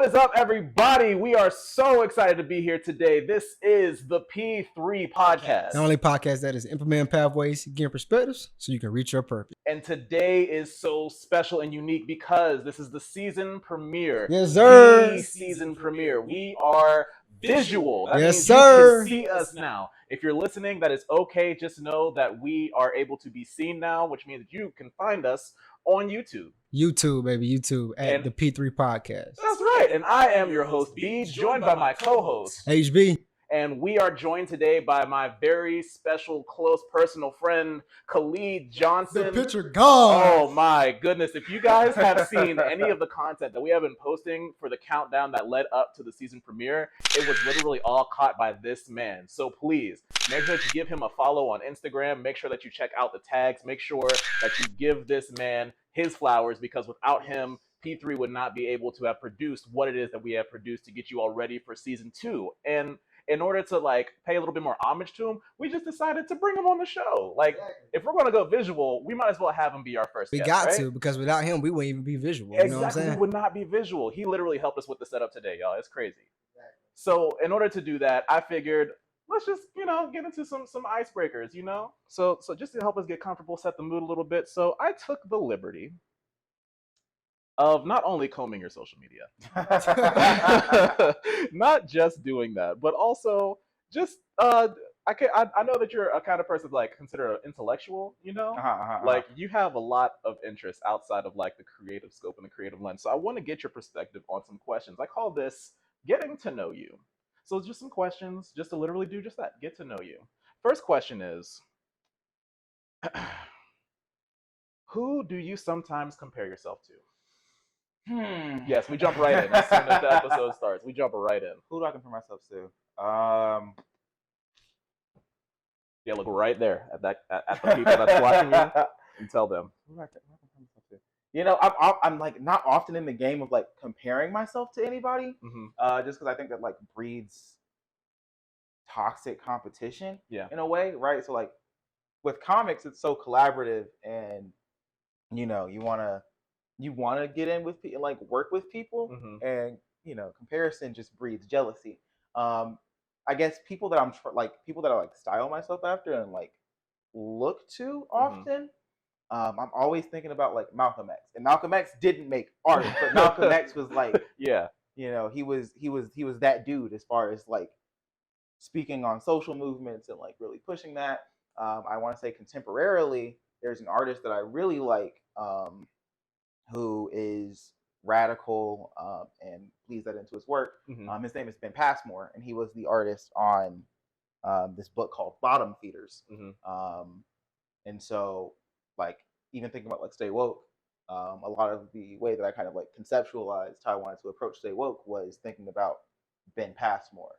is up, everybody? We are so excited to be here today. This is the P3 podcast. The only podcast that is implementing pathways, getting perspectives, so you can reach your purpose. And today is so special and unique because this is the season premiere. Yes, sir. The season premiere. We are visual. That Yes, means sir. You can see us now. If you're listening, that is okay. Just know that we are able to be seen now, which means that you can find us on YouTube. YouTube, baby, YouTube at the P3 podcast. That's right. And I am your host, B, joined by my co-host, HB. And we are joined today by my very special, close, personal friend, Khalid Johnson. The picture gone. Oh my goodness. If you guys have seen any of the content that we have been posting for the countdown that led up to the season premiere, it was literally all caught by this man. So please, make sure that you give him a follow on Instagram. Make sure that you check out the tags. Make sure that you give this man his flowers, because without him, P3 would not be able to have produced what it is that we have produced to get you all ready for season 2. And in order to pay a little bit more homage to him, we just decided to bring him on the show. If we're going to go visual, we might as well have him be our first guest, got right? to, because without him, we wouldn't even be visual. Exactly, you know what I'm saying? We would not be visual. He literally helped us with the setup today, y'all. It's crazy. So in order to do that, I figured let's just, get into some icebreakers, So just to help us get comfortable, set the mood a little bit. So I took the liberty of not only combing your social media, not just doing that, but also just I know that you're a kind of person considered intellectual, you have a lot of interest outside of the creative scope and the creative lens. So I want to get your perspective on some questions. I call this getting to know you. So just some questions, just to literally do just that, get to know you. First question is, who do you sometimes compare yourself to? Yes, we jump right in as soon as the episode starts. We jump right in. Who do I compare myself to? Yeah, look right there at the people that's watching you and tell them. Who do I compare myself to? I'm not often in the game of comparing myself to anybody, just because I think that breeds toxic competition. Yeah. In a way, right? So with comics, it's so collaborative, and you want to get in with people, work with people, and comparison just breeds jealousy. I guess people that people that I style myself after and look to often. I'm always thinking about Malcolm X, and Malcolm X didn't make art, but Malcolm X was yeah, he was that dude as far as speaking on social movements and really pushing that. I want to say contemporarily, there's an artist that I really like, who is radical, and bleeds that into his work. His name is Ben Passmore, and he was the artist on this book called Bottom Feeders. And so even thinking about Stay Woke, a lot of the way that I kind of conceptualized how I wanted to approach Stay Woke was thinking about Ben Passmore.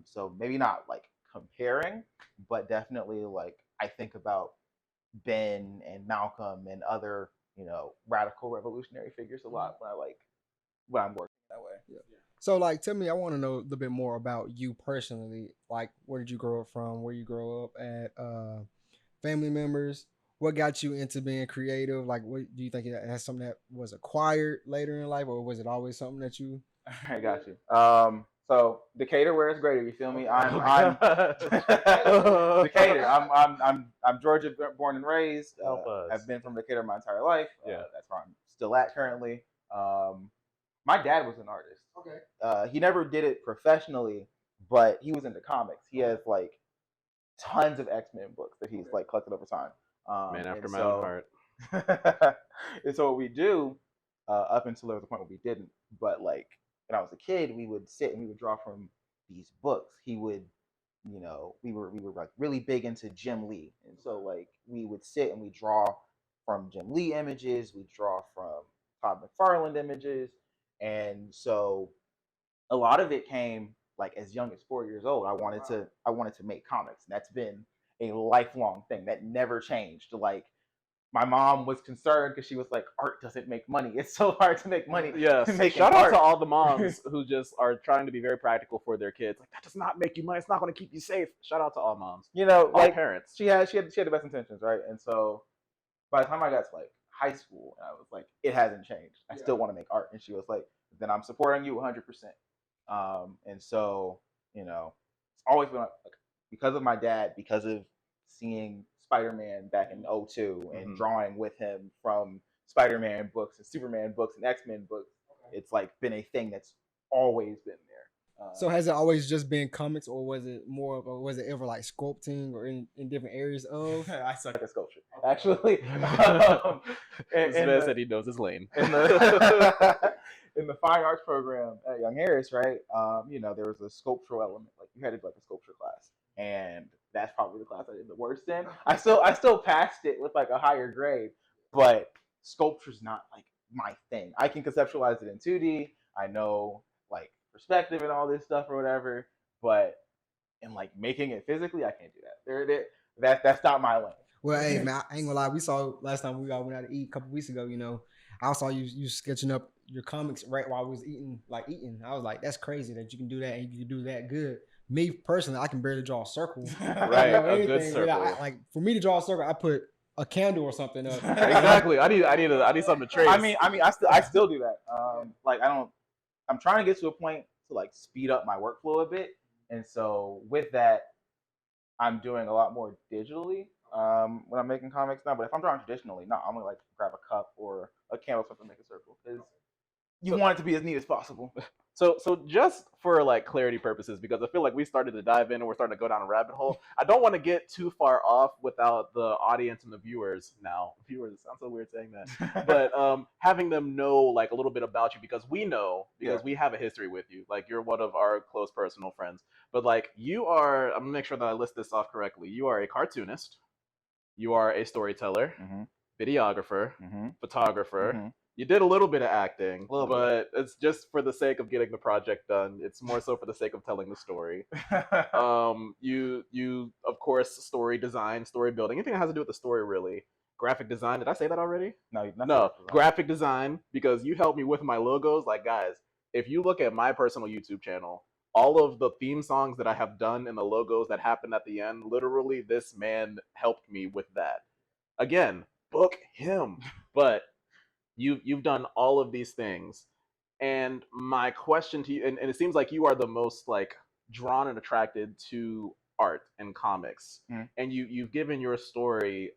So maybe not comparing, but definitely I think about Ben and Malcolm and other radical revolutionary figures a lot when I'm working that way. Yeah. So tell me, I want to know a little bit more about you personally. Where did you grow up from? Where you grow up at? Family members? What got you into being creative? What do you think that's something that was acquired later in life, or was it always something that you? I got you. So Decatur, where it's greater. You feel me? I'm Decatur. I'm Georgia born and raised. I've been from Decatur my entire life. That's where I'm still at currently. My dad was an artist. Okay. He never did it professionally, but he was into comics. He has tons of X-Men books that he's collected over time. Man after my own heart. And so what we do, up until there was a point where we didn't, but when I was a kid, we would sit and we would draw from these books. He would, we were really big into Jim Lee, and so we would sit and we draw from Jim Lee images, we draw from Todd McFarlane images, and so a lot of it came as young as 4 years old. I wanted to make comics, and that's been a lifelong thing that never changed. My mom was concerned because she was like, art doesn't make money. It's so hard to make money. Yes. Shout out to all the moms who just are trying to be very practical for their kids. That does not make you money. It's not going to keep you safe. Shout out to all moms. All parents. She had the best intentions, right? And so by the time I got to high school, and I was it hasn't changed. I still want to make art. And she was like, then I'm supporting you 100%. And so, it's always been like, because of my dad, because of seeing Spider-Man back in '02 and drawing with him from Spider-Man books and Superman books and X-Men books, it's like been a thing that's always been there. So has it always just been comics, or was it was it ever like sculpting or in different areas of? I suck at sculpture, actually. This man said he knows his lane. In the in the fine arts program at Young Harris, right? There was a sculptural element. Like you had to do like a sculpture class, and that's probably the class I did the worst in. I still passed it with like a higher grade, but sculpture's not like my thing. I can conceptualize it in 2D. I know like perspective and all this stuff or whatever, but in like making it physically, I can't do that. That's not my lane. Well, hey man, I ain't gonna lie. We saw last time we all went out to eat a couple weeks ago. I saw you sketching up your comics right while I was eating. I was like, that's crazy that you can do that and you can do that good. Me personally, I can barely draw a circle. Right, a good circle. For me to draw a circle, I put a candle or something up. Exactly. I need something to trace. I still do that. I'm trying to get to a point to like speed up my workflow a bit, and so with that, I'm doing a lot more digitally when I'm making comics now. But if I'm drawing traditionally, no, I'm gonna like grab a cup or a candle, something, make a circle, because you want it to be as neat as possible. So just for like clarity purposes, because I feel like we started to dive in and we're starting to go down a rabbit hole. I don't want to get too far off without the audience and the viewers. Now, viewers, it sounds so weird saying that, but having them know like a little bit about you, because we have a history with you. Like you're one of our close personal friends, but like you are. I'm gonna make sure that I list this off correctly. You are a cartoonist. You are a storyteller, videographer, photographer. You did a little bit of acting, but it's just for the sake of getting the project done. It's more so for the sake of telling the story. You of course, story design, story building, anything that has to do with the story, really. Graphic design. Did I say that already? No. Graphic design, because you helped me with my logos. Like, guys, if you look at my personal YouTube channel, all of the theme songs that I have done and the logos that happened at the end, literally, this man helped me with that. Again, book him. But you've done all of these things, and my question to you, and it seems like you are the most like drawn and attracted to art and comics, and you've given your story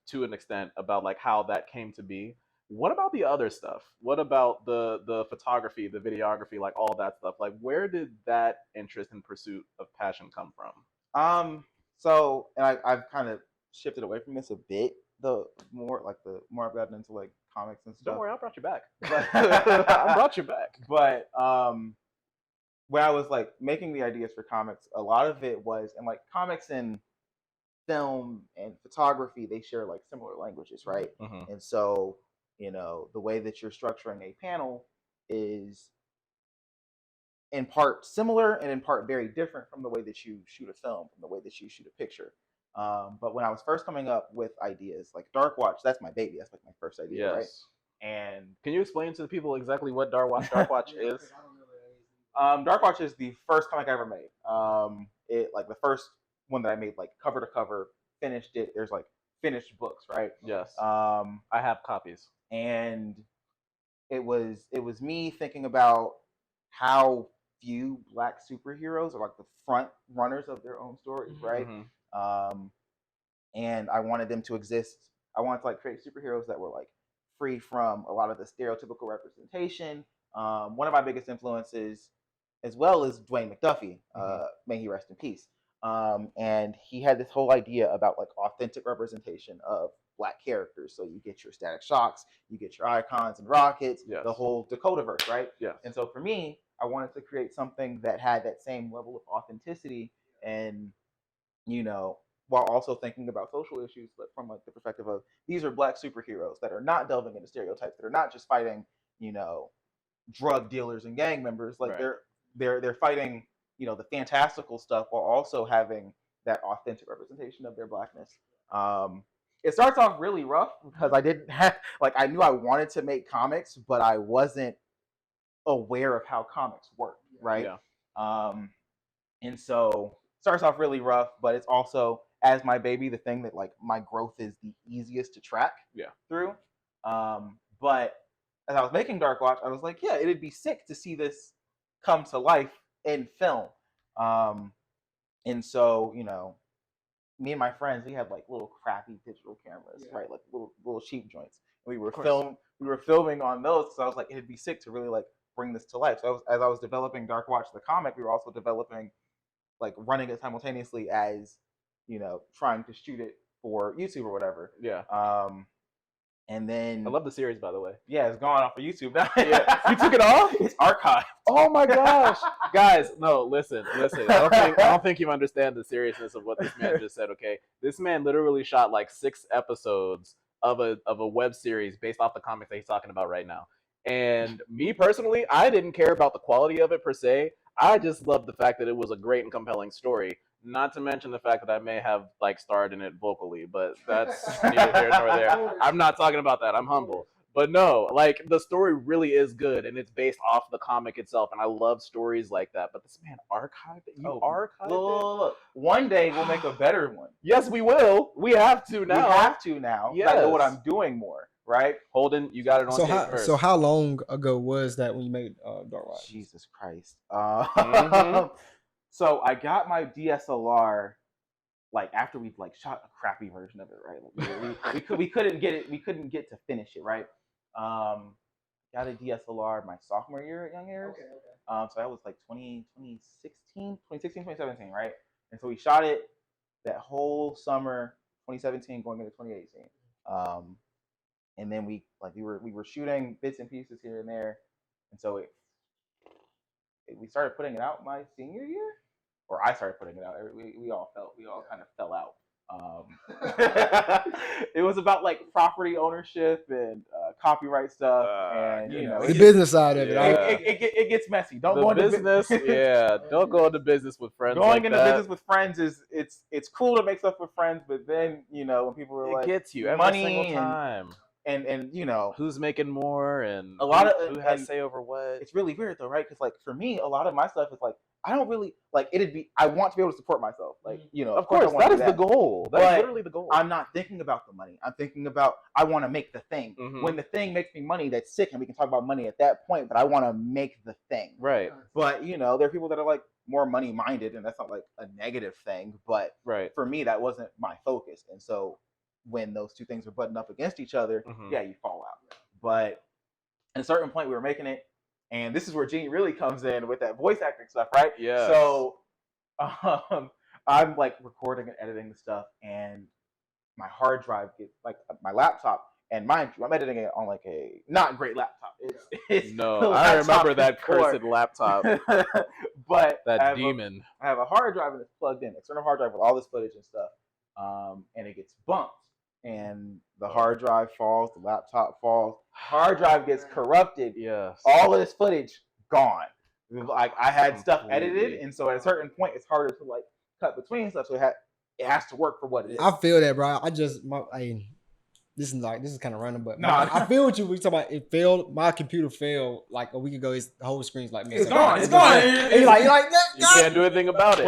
to an extent about like how that came to be. What about the other stuff? What about the photography, the videography, like all that stuff? Like, where did that interest and pursuit of passion come from? And I've kind of shifted away from this a bit. The more I've gotten into like comics and stuff. Don't worry, I brought you back. I brought you back. But when I was like making the ideas for comics, a lot of it was, and like comics and film and photography, they share like similar languages, right? And so, the way that you're structuring a panel is in part similar and in part very different from the way that you shoot a film, from the way that you shoot a picture. But when I was first coming up with ideas, like Dark Watch, that's my baby. That's like my first idea, right? And can you explain to the people exactly what Dark Watch is? Dark Watch is the first comic I ever made. It like the first one that I made, like cover to cover, finished it. There's like finished books, right? Yes. I have copies. And it was me thinking about how few Black superheroes are like the front runners of their own stories, right? And I wanted them to exist. I wanted to like create superheroes that were like free from a lot of the stereotypical representation. One of my biggest influences as well is Dwayne McDuffie, may he rest in peace. And he had this whole idea about like authentic representation of Black characters. So you get your Static Shocks, you get your Icons and Rockets, the whole Dakotaverse, right? Yeah. And so for me, I wanted to create something that had that same level of authenticity, and while also thinking about social issues, but from like the perspective of these are Black superheroes that are not delving into stereotypes, that are not just fighting, drug dealers and gang members. Like they're fighting, the fantastical stuff while also having that authentic representation of their Blackness. It starts off really rough because I didn't have I knew I wanted to make comics, but I wasn't aware of how comics work, right? Yeah. And so it starts off really rough, but it's also, as my baby, the thing that like my growth is the easiest to track through. But as I was making Dark Watch, I was like, yeah, it'd be sick to see this come to life in film. And so, me and my friends, we had like little crappy digital cameras, right? Like little cheap joints. We were filming on those. So I was like, it'd be sick to really like bring this to life. So as I was developing Dark Watch the comic, we were also developing, like, running it simultaneously as, trying to shoot it for YouTube or whatever. Yeah. And then I love the series, by the way. Yeah, it's gone off of YouTube now. Yeah. You took it off? It's archived. Oh my gosh, guys! No, listen. I don't think you understand the seriousness of what this man just said. Okay, this man literally shot like 6 episodes of a web series based off the comics that he's talking about right now. And me personally, I didn't care about the quality of it per se. I just loved the fact that it was a great and compelling story. Not to mention the fact that I may have like starred in it vocally, but that's neither here nor there. I'm not talking about that. I'm humble. But no, like, the story really is good, and it's based off the comic itself, and I love stories like that. But this man archived it? Archived it? Look. One day we'll make a better one. Yes, we will. We have to now. We have to now. Yes. I know what I'm doing more, right? Holden, you got it on tape first. So how long ago was that when you made Dark Watch? Jesus Christ. So I got my DSLR like after we like shot a crappy version of it, right? We couldn't get to finish it, right? Got a DSLR my sophomore year at Young Airs. Okay. So that was like 2016, 2017, right? And so we shot it that whole summer, 2017 going into 2018. And then we were shooting bits and pieces here and there. And so we started putting it out my senior year, or I started putting it out. We all kind of fell out. It was about like property ownership and copyright stuff, and the business side of it. It gets messy. Don't go into business. Don't go into business with friends. Going into business with friends is it's cool to make stuff with friends, but then when people are like, it gets you every money single time. And who's making more and a lot of who has say over what. It's really weird though, right? Because like for me, a lot of my stuff is like I don't really like I want to be able to support myself, like of course that is the goal. That's literally the goal. I'm not thinking about the money. I'm thinking about I want to make the thing. Mm-hmm. When the thing makes me money, that's sick, and we can talk about money at that point. But I want to make the thing, right? But there are people that are like more money minded, and that's not like a negative thing. But for me, that wasn't my focus, and so when those two things are buttoned up against each other, you fall out. But at a certain point, we were making it, and this is where Gene really comes in with that voice acting stuff, right? Yeah. So I'm like recording and editing the stuff, and my hard drive gets like my laptop, and mind you, I'm editing it on like a not great laptop. It's no, I remember that cursed laptop. But that demon. I have a hard drive and it's plugged in, external hard drive with all this footage and stuff, and it gets bumped. And the hard drive falls, the laptop falls, hard drive gets corrupted. Yes. All of this footage gone. Like I had stuff edited, and so at a certain point, it's harder to like cut between stuff. So it has to work for what it is. I feel that, bro. This is kind of random, but I feel what you talking about. It failed. My computer failed like a week ago. The whole screen's like missing. It's gone. It's gone. You're like you can't do anything about it.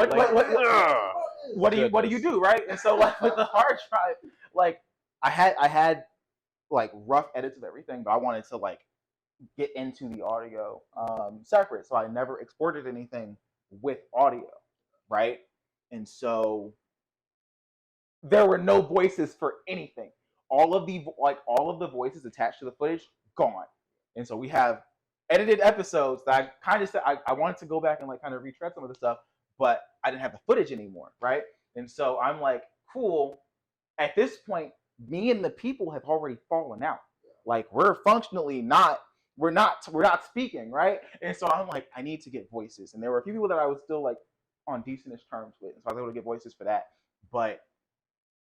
What do you do, right? And so like with the hard drive, like I had like rough edits of everything, but I wanted to like get into the audio separate, so I never exported anything with audio, right? And so there were no voices for anything. All of the voices attached to the footage gone, and so we have edited episodes that I kind of said I wanted to go back and like kind of retread some of the stuff, but I didn't have the footage anymore, right? And so I'm like, cool. At this point, me and the people have already fallen out. Like we're functionally we're not speaking, right? And so I'm like, I need to get voices. And there were a few people that I was still like on decentish terms with, and so I was able to get voices for that. But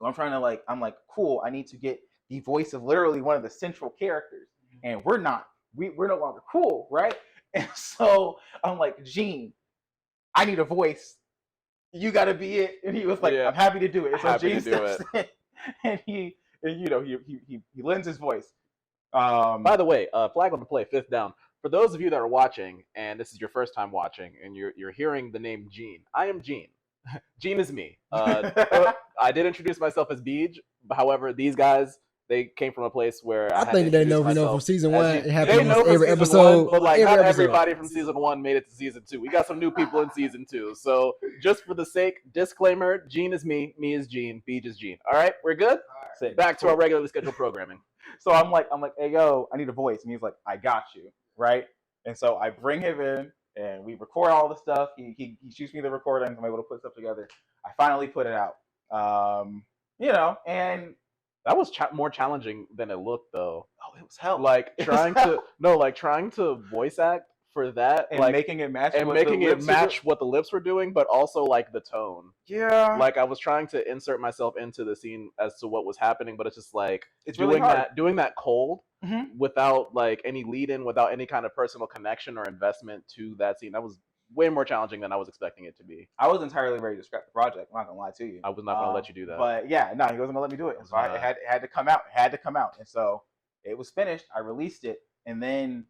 I'm like, cool, I need to get the voice of literally one of the central characters. And we're no longer cool, right? And so I'm like, Gene, I need a voice. You gotta be it. And he was like, I'm happy to do it. And so Gene steps in, and he lends his voice. By the way, flag on the play, 5th down. For those of you that are watching, and this is your first time watching, and you're hearing the name Gene, I am Gene. Gene is me. I did introduce myself as Beej. However, these guys, they came from a place where I had think to they introduce know, myself from season as one. Gene. It happened They know almost from every season episode. one, but like every not episode. everybody from season one made it to season 2. We got some new people in season 2. So just for the sake, disclaimer: Gene is me is Gene, Beej is Gene. All right, we're good. Sick. Back to our regularly scheduled programming. So I'm like, hey yo, I need a voice, and he's like, I got you, right? And so I bring him in, and we record all the stuff. He shoots me the recordings. I'm able to put stuff together. I finally put it out. And that was more challenging than it looked, though. Oh, it was hell. Like trying to voice act for that, and like making it match what the lips were doing, but also like the tone. Yeah. Like I was trying to insert myself into the scene as to what was happening, but it's just like it's doing really doing that cold without like any lead in, without any kind of personal connection or investment to that scene. That was way more challenging than I was expecting it to be. I was entirely ready to scrap the project. I'm not gonna lie to you. I was not gonna let you do that. But yeah, no, he wasn't gonna let me do it. So it had to come out. It had to come out. And so it was finished. I released it, and then,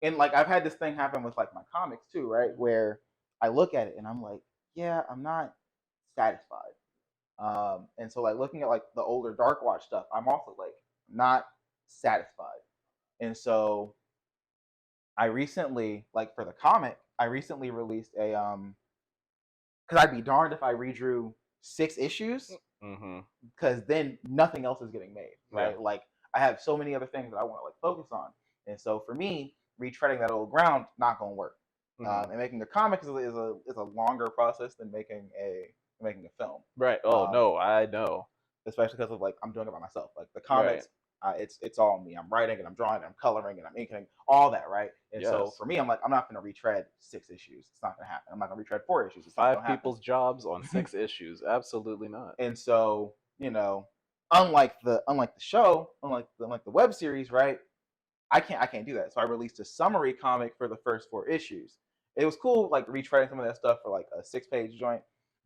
and like I've had this thing happen with like my comics too, right? Where I look at it and I'm like, yeah, I'm not satisfied. And so like looking at like the older Dark Watch stuff, I'm also like not satisfied. And so I recently, like for the comic, I recently released a because I'd be darned if I redrew 6 issues, because then nothing else is getting made, right? Yeah. Like I have so many other things that I want to like focus on, and so for me, retreading that old ground not gonna work. And making a comic is a longer process than making a film. Right. Oh no, I know. Especially because of like I'm doing it by myself. Like the comics, it's all me. I'm writing and I'm drawing and I'm coloring and I'm inking all that, right? And so for me, I'm like, I'm not going to retread 6 issues. It's not going to happen. I'm not going to retread 4 issues. It's 5 people's jobs on 6 issues. Absolutely not. And so unlike the show, unlike the web series, right? I can't do that. So I released a summary comic for the first 4 issues. It was cool, like retreading some of that stuff for like a 6-page joint.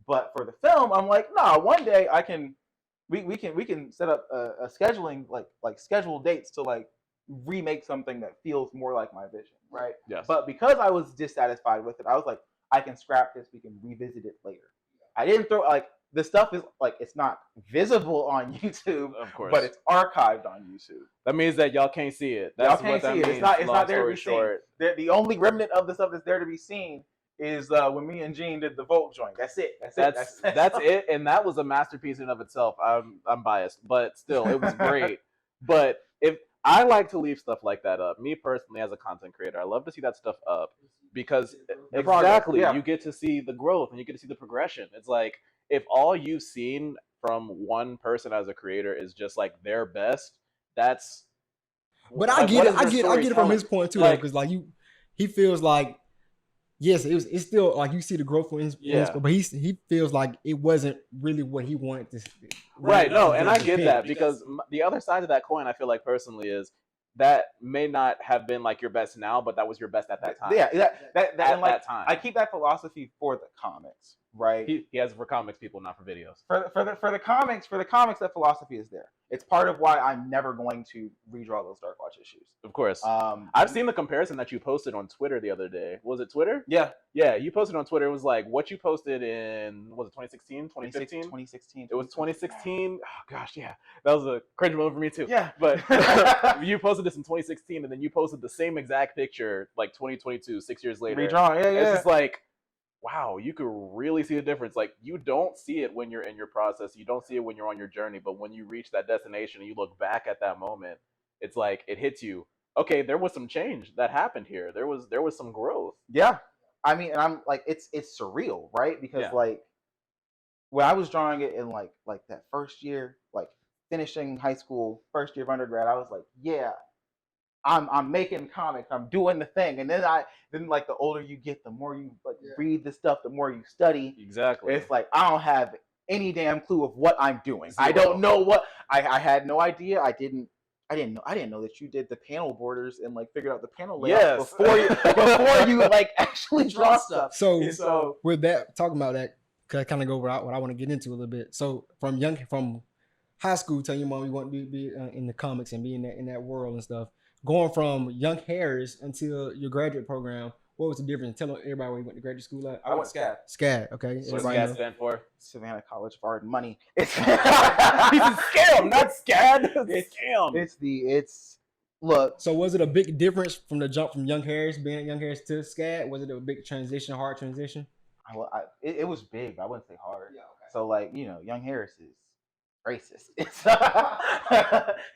But for the film, I'm like, nah. One day we can set up a scheduling like schedule dates to like remake something that feels more like my vision, right? Yes. But because I was dissatisfied with it, I was like, I can scrap this. We can revisit it later. I didn't throw like the stuff is like it's not visible on YouTube, of course, but it's archived on YouTube. That means that y'all can't see it. Y'all can't see it. It's not there to be seen. The only remnant of the stuff that's there to be seen is when me and Gene did the Volt joint. That's it. That's it. And that was a masterpiece in and of itself. I'm biased, but still, it was great. But if I like to leave stuff like that up, me personally as a content creator, I love to see that stuff up because you get to see the growth and you get to see the progression. It's like if all you've seen from one person as a creator is just like their best, that's. But I get it from his point too, because like he feels like. Yes, it's still like you see the growth for his, but he feels like it wasn't really what he wanted to. Right. No, and I get that because the other side of that coin, I feel like personally, is that may not have been like your best now, but that was your best at that time. Yeah, that that time. I keep that philosophy for the comics, right? He has it for comics people, not for videos. For the comics, that philosophy is there. It's part of why I'm never going to redraw those Dark Watch issues. Of course. I've seen the comparison that you posted on Twitter the other day. Was it Twitter? Yeah. Yeah, you posted on Twitter. It was like what you posted in, was it 2016, 2015? 2016. It was 2016. Oh, gosh, yeah. That was a cringe moment for me too. Yeah. But you posted this in 2016, and then you posted the same exact picture like 2022, 6 years later. Redrawn, yeah. It's just like, wow, you could really see the difference. Like you don't see it when you're in your process. You don't see it when you're on your journey. But when you reach that destination and you look back at that moment, it's like it hits you. Okay, there was some change that happened here. There was some growth. Yeah, I mean, and I'm like, it's surreal, right? Because like when I was drawing it in like that first year, like finishing high school, first year of undergrad, I was like, yeah. I'm making comics. I'm doing the thing, and then like the older you get, the more you like read the stuff, the more you study. Exactly. It's like I don't have any damn clue of what I'm doing. I don't know what I had no idea. I didn't know that you did the panel borders and like figured out the panel layout before you like actually draw stuff. So with that, talking about that, cause I kind of go over what I want to get into a little bit. So from high school, telling your mom you want to be in the comics and be in that world and stuff. Going from young hairs until your graduate program, What was the difference? Tell everybody where you went to graduate school at. I went SCAD. SCAD, okay. What does Everybody SCAD know. stand for? Savannah College of Art and Money. It's He's a scam, not SCAD. Scam. It's look. So was it a big difference from the jump from Young Harris, being at Young Harris to SCAD? Was it a big transition, hard transition? It was big, but I wouldn't say hard. Yeah, okay. So like Young Harris is racist.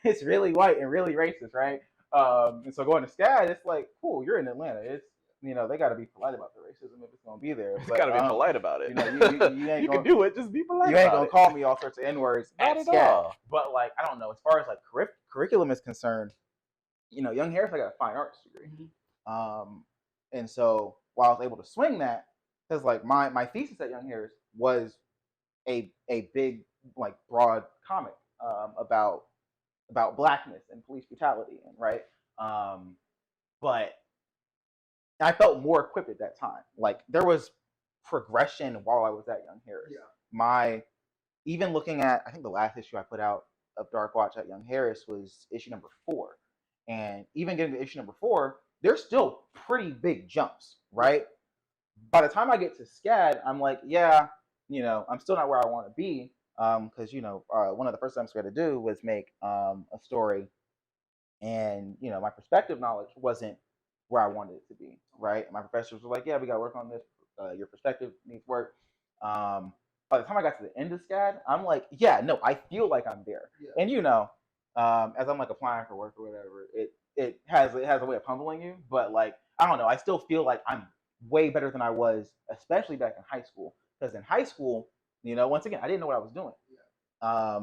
It's really white and really racist, right? And so going to SCAD, it's like cool. You're in Atlanta. It's they got to be polite about the racism if it's gonna be there. You gotta be polite about it. You ain't you gonna can do it. Just be polite. You ain't about gonna it. call me all sorts of N-words Not at at SCAD. all. But like I don't know, as far as like curriculum is concerned, Young Harris, I got a fine arts degree. And so while I was able to swing that, because like my thesis at Young Harris was a big like broad comic about blackness and police brutality, and right. But I felt more equipped at that time. Like there was progression while I was at Young Harris. Yeah. Even looking at, I think the last issue I put out of Dark Watch at Young Harris was issue number 4. And even getting to issue number 4, there's still pretty big jumps, right? By the time I get to SCAD, I'm like, yeah, I'm still not where I want to be. Because, one of the first things I had to do was make a story. And, my perspective knowledge wasn't where I wanted it to be, right? And my professors were like, yeah, we got to work on this. Your perspective needs work. By the time I got to the end of SCAD, I'm like, yeah, no, I feel like I'm there. Yeah. And as I'm like applying for work or whatever, it has a way of humbling you. But like, I don't know, I still feel like I'm way better than I was, especially back in high school. Because in high school, once again, I didn't know what I was doing. Yeah.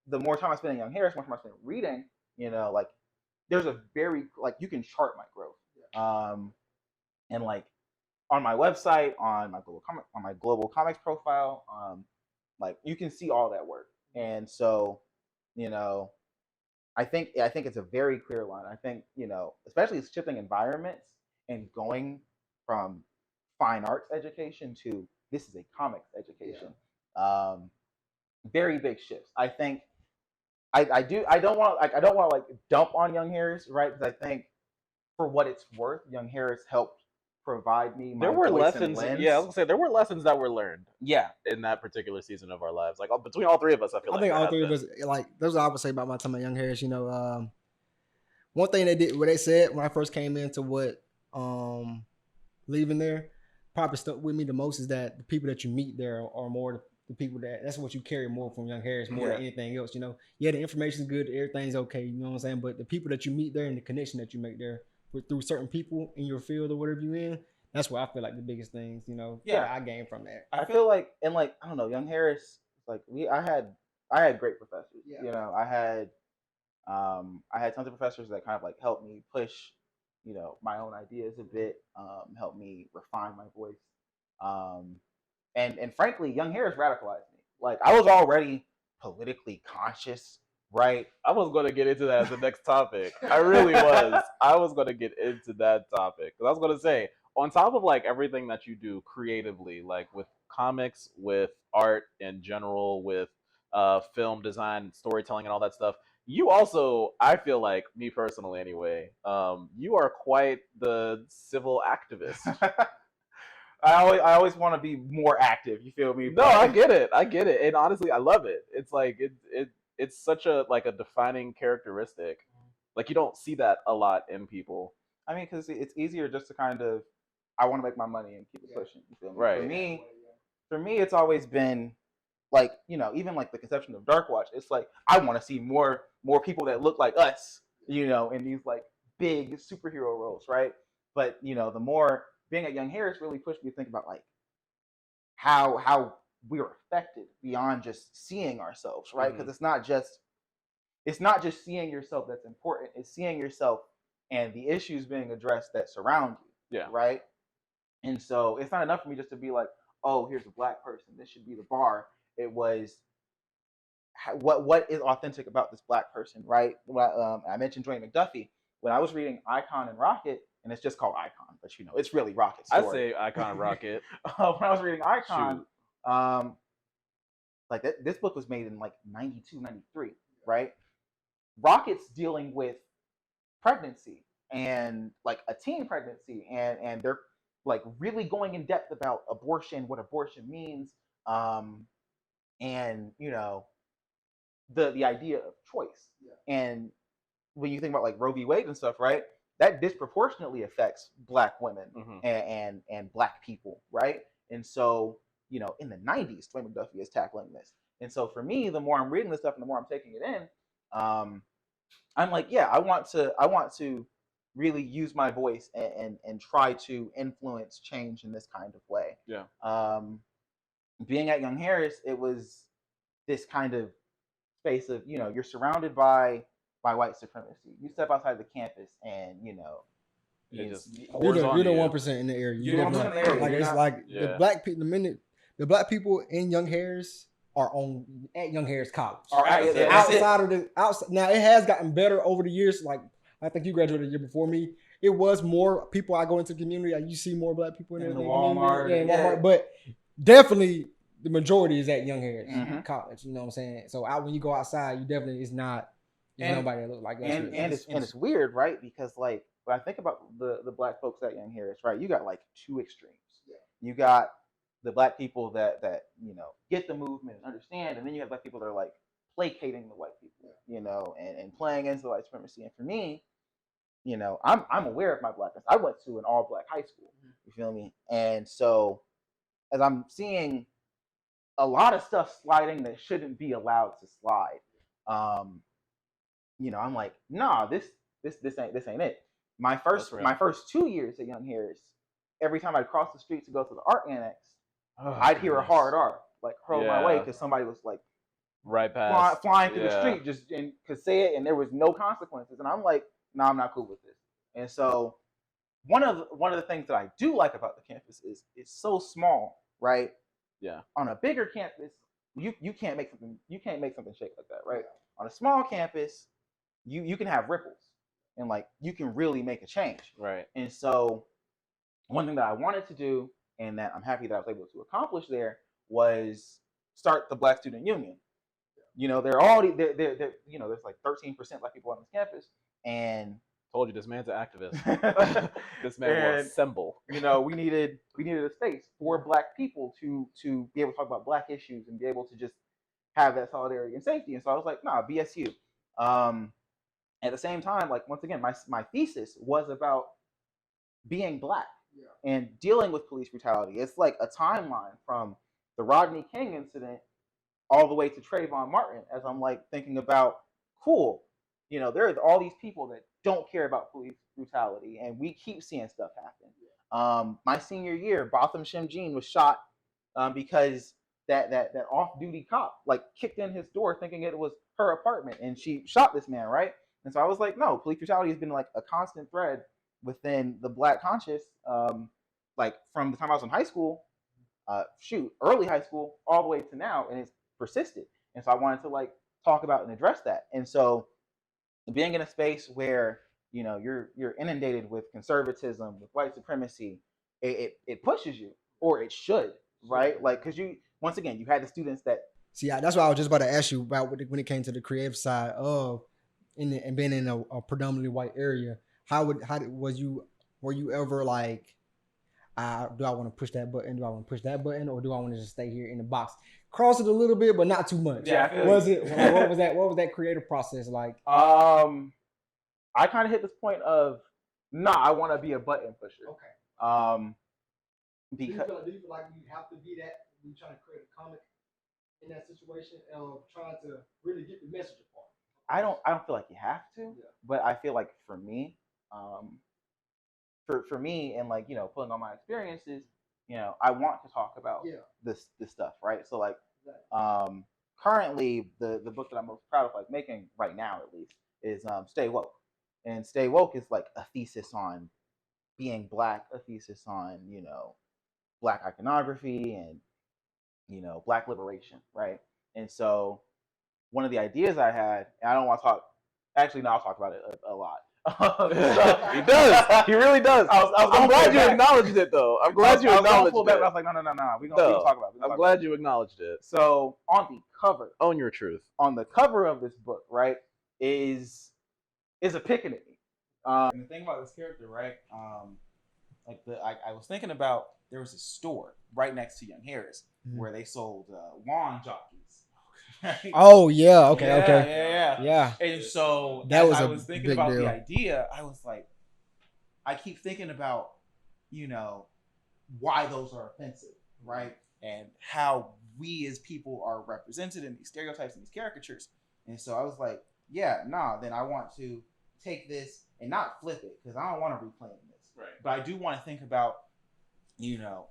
The more time I spent in Young Harris, the more time I spent reading, like there's a very like you can chart my growth. Yeah. And like on my website, on my global comics profile, like you can see all that work. And so, I think it's a very clear line. I think, especially shifting environments and going from fine arts education to this is a comics education. Yeah. Very big shifts. I think I don't want to like dump on Young Harris, right? Because I think for what it's worth, Young Harris helped provide me my there were voice lessons. and lens. Yeah, I was gonna say there were lessons that were learned. Yeah, in that particular season of our lives, like between all three of us, I think all three of us, like that's what I would say about my time at Young Harris. One thing they did, what they said when I first came into leaving there, probably stuck with me the most is that the people that you meet there are more the people that's what you carry more from Young Harris more than anything else. Yeah, the information's good, everything's okay. You know what I'm saying? But the people that you meet there and the connection that you make there through certain people in your field or whatever you're in, that's where I feel like the biggest things, that I gained from that. I feel like, and like, I don't know, Young Harris, like I had great professors. Yeah. I had tons of professors that kind of like helped me push, my own ideas a bit, helped me refine my voice. And frankly, Young Harris radicalized me. Like I was already politically conscious, right? I was going to get into that as the next topic. I really was. I was going to get into that topic because I was going to say, on top of like everything that you do creatively, like with comics, with art in general, with film design, storytelling, and all that stuff, you also, I feel like, me personally anyway, you are quite the civil activist. I always want to be more active. You feel me? No, I get it, and honestly, I love it. It's like it's such a like a defining characteristic. Like you don't see that a lot in people. I mean, because it's easier just to kind of, I want to make my money and keep it pushing. You feel me? Right. For me, it's always been like, even like the conception of Dark Watch. It's like I want to see more people that look like us, in these like big superhero roles, right? But the more being at Young Harris really pushed me to think about like how we are affected beyond just seeing ourselves, right? Because it's not just seeing yourself that's important. It's seeing yourself and the issues being addressed that surround you. Yeah. Right. And so it's not enough for me just to be like, oh, here's a black person. This should be the bar. It was what is authentic about this black person, right? I mentioned Dwayne McDuffie. When I was reading Icon and Rocket, and it's just called Icon, but it's really Rocket's story. I say Icon and Rocket. When I was reading Icon, like this book was made in like 92, 93, right? Rocket's dealing with pregnancy and like a teen pregnancy, and like really going in depth about abortion, what abortion means, and the idea of choice. And when you think about like Roe v. Wade and stuff, right? That disproportionately affects Black women and Black people, right? And so, in the 90s, Dwayne McDuffie is tackling this. And so for me, the more I'm reading this stuff and the more I'm taking it in, I'm like, yeah, I want to really use my voice and try to influence change in this kind of way. Yeah. Being at Young Harris, it was this kind of space of, you're surrounded by white supremacy. You step outside the campus and It just you're the 1% in the area. You're the 1% in the area. Like it's like Yeah. the Black people. The Black people in Young Harris are at Young Harris College. Outside of the outside. Now it has gotten better over the years. Like I think you graduated a year before me. It was more people. I go into the community. You see more Black people in the Walmart. Yeah, Walmart. But definitely the majority is at Young Harris College. You know what I'm saying? So when you go outside, you definitely is not. Nobody that look like us. And it's weird, right? Because like when I think about the Black folks at Young Harris, right? You got like two extremes. Yeah. You got the Black people that get the movement and understand, and then you have Black people that are like placating the white people, and playing into the white supremacy. And for me, I'm aware of my Blackness. I went to an all Black high school. You feel me? And so as I'm seeing a lot of stuff sliding that shouldn't be allowed to slide, I'm like, nah, this ain't it. My first 2 years at Young Harris, every time I'd cross the street to go to the art annex, I'd hear a hard R like hurl my way because somebody was like right past flying through the street just and could say it, and there was no consequences. And I'm like, no, I'm not cool with this. And so one of the things that I do like about the campus is it's so small, right? Yeah. On a bigger campus, you can't make something shake like that, right? On a small campus, you can have ripples and like you can really make a change. Right. And so one thing that I wanted to do and that I'm happy that I was able to accomplish there was start the Black Student Union. They're already there. There's like 13% Black people on this campus, and told you this man's an activist. This man will assemble. We needed a space for Black people to be able to talk about Black issues and be able to just have that solidarity and safety. And so I was like, nah, BSU. At the same time, like once again, my thesis was about being Black and dealing with police brutality. It's like a timeline from the Rodney King incident all the way to Trayvon Martin, as I'm like thinking about, cool, there are all these people that don't care about police brutality, and we keep seeing stuff happen. My senior year, Botham Shamjean was shot because that off-duty cop like kicked in his door thinking it was her apartment, and she shot this man, right? And so I was like, no, police brutality has been like a constant thread within the Black conscious, like from the time I was in high school, early high school, all the way to now, and it's persisted. And so I wanted to like talk about and address that. And so being in a space where you're inundated with conservatism, with white supremacy, it pushes you, or it should, right? Like because you had the students that see. That's what I was just about to ask you about when it came to the creative side of and being in a predominantly white area. Were you ever like, do I want to push that button? Do I want to push that button, or do I want to just stay here in the box? Cross it a little bit, but not too much. Yeah. What was that creative process like? I kind of hit this point of, I want to be a button pusher. Okay. Because do you feel like you have to be that when you're trying to create a comic in that situation of trying to really get the message apart? I don't feel like you have to, but I feel like for me, for me and like pulling on my experiences, I want to talk about this stuff, right? So like currently the book that I'm most proud of like making right now at least is Stay Woke. And Stay Woke is like a thesis on being Black, a thesis on Black iconography and Black liberation, right? And so one of the ideas I had, and I don't want to talk, actually no, I'll talk about it a lot. He does. He really does. I'm glad you acknowledged it, though. I'm glad you acknowledged it. I was like, no. We're going to talk about it. I'm glad you acknowledged it. So on the cover, own your truth. On the cover of this book, right, is a pickaninny. And the thing about this character, right, I was thinking about, there was a store right next to Young Harris where they sold lawn jockeys. Right? Oh yeah, okay, Yeah, okay, yeah. yeah. And so That as was I a was thinking big about deal. the idea, I was like, I keep thinking about, you know, why those are offensive, right? And how we as people are represented in these stereotypes and these caricatures. And so I was like, yeah, nah, then I want to take this and not flip it, because I don't want to reclaim this. Right. But I do want to think about, you know,